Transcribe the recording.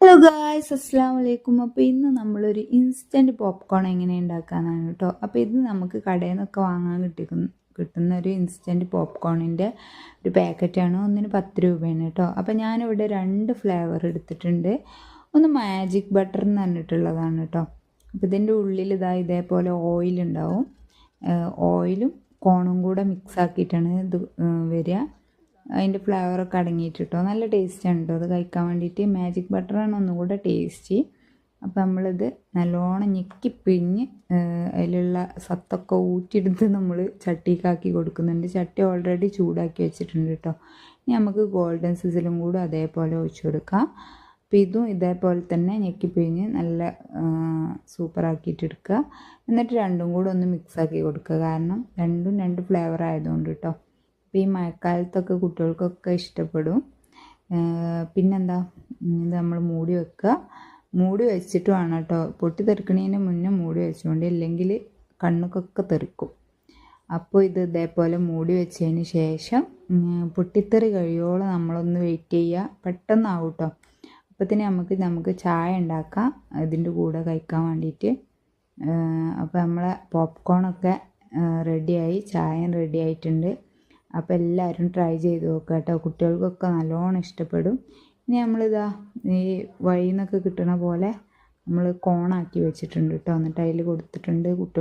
Hello guys, അസ്സാം വലൈക്കും. അപ്പോൾ ഇന്ന് നമ്മളൊരു ഇൻസ്റ്റൻറ്റ് പോപ്കോൺ എങ്ങനെ ഉണ്ടാക്കാനാണ് കേട്ടോ. അപ്പോൾ ഇത് നമുക്ക് കടയിൽ നിന്നൊക്കെ വാങ്ങാൻ കിട്ടുന്ന ഒരു ഇൻസ്റ്റൻറ്റ് പോപ്കോണിൻ്റെ ഒരു പാക്കറ്റാണ്. ഒന്നിന് 10 രൂപയാണ് കേട്ടോ. അപ്പോൾ ഞാനിവിടെ 2 ഫ്ലേവർ എടുത്തിട്ടുണ്ട്. ഒന്ന് മാജിക് ബട്ടർ എന്ന് പറഞ്ഞിട്ടുള്ളതാണ് കേട്ടോ. അപ്പോൾ ഇതിൻ്റെ ഉള്ളിൽ ഇതേപോലെ ഓയിലുണ്ടാവും. ഓയിലും കോണും കൂടെ മിക്സ് ആക്കിയിട്ടാണ് ഇത് വരിക. അതിൻ്റെ ഫ്ലേവറൊക്കെ അടങ്ങിയിട്ട് കേട്ടോ. നല്ല ടേസ്റ്റാണ് കേട്ടോ അത് കഴിക്കാൻ വേണ്ടിയിട്ട്. മാജിക് ബട്ടറാണ് ഒന്നുകൂടെ ടേസ്റ്റി. അപ്പോൾ നമ്മളിത് നല്ലോണം ഞെക്കിപ്പിഴിഞ്ഞ് അതിലുള്ള സത്തൊക്കെ ഊറ്റിയെടുത്ത് നമ്മൾ ചട്ടിക്കാക്കി കൊടുക്കുന്നുണ്ട്. ചട്ടി ഓൾറെഡി ചൂടാക്കി വെച്ചിട്ടുണ്ട് കേട്ടോ. ഇനി നമുക്ക് ഗോൾഡൻ സിസിലും കൂടെ അതേപോലെ ഒഴിച്ചു കൊടുക്കാം. അപ്പോൾ ഇതും ഇതേപോലെ തന്നെ ഞെക്കിപ്പിഴിഞ്ഞ് നല്ല സൂപ്പറാക്കിയിട്ട് എടുക്കുക. എന്നിട്ട് രണ്ടും കൂടെ ഒന്ന് മിക്സാക്കി കൊടുക്കുക. കാരണം രണ്ടും 2 ഫ്ലേവർ ആയതുകൊണ്ട് കേട്ടോ. അപ്പോൾ ഈ മഴക്കാലത്തൊക്കെ കുട്ടികൾക്കൊക്കെ ഇഷ്ടപ്പെടും. പിന്നെന്താ, ഇത് നമ്മൾ മൂടി വെക്കുക. മൂടി വെച്ചിട്ട് വേണം കേട്ടോ. പൊട്ടിത്തെറിക്കണതിന് മുന്നേ മൂടി വെച്ചുകൊണ്ട്, ഇല്ലെങ്കിൽ കണ്ണുക്കൊക്കെ തെറിക്കും. അപ്പോൾ ഇത് ഇതേപോലെ മൂടി വെച്ചതിന് ശേഷം പൊട്ടിത്തെറി കഴിയോളം നമ്മളൊന്ന് വെയിറ്റ് ചെയ്യുക. പെട്ടെന്നാവും കേട്ടോ. അപ്പത്തിന് നമുക്ക് ചായ ഉണ്ടാക്കാം ഇതിൻ്റെ കൂടെ കഴിക്കാൻ വേണ്ടിയിട്ട്. അപ്പോൾ നമ്മളെ പോപ്കോണൊക്കെ റെഡിയായി, ചായയും റെഡി ആയിട്ടുണ്ട്. അപ്പോൾ എല്ലാവരും ട്രൈ ചെയ്ത് നോക്കുക കേട്ടോ. കുട്ടികൾക്കൊക്കെ നല്ലോണം ഇഷ്ടപ്പെടും. ഇനി നമ്മളിതാ ഈ വഴിയിൽ നിന്നൊക്കെ കിട്ടണ പോലെ നമ്മൾ കോണാക്കി വെച്ചിട്ടുണ്ട് കേട്ടോ. എന്നിട്ട് അതിൽ കൊടുത്തിട്ടുണ്ട്. കുട്ടികൾ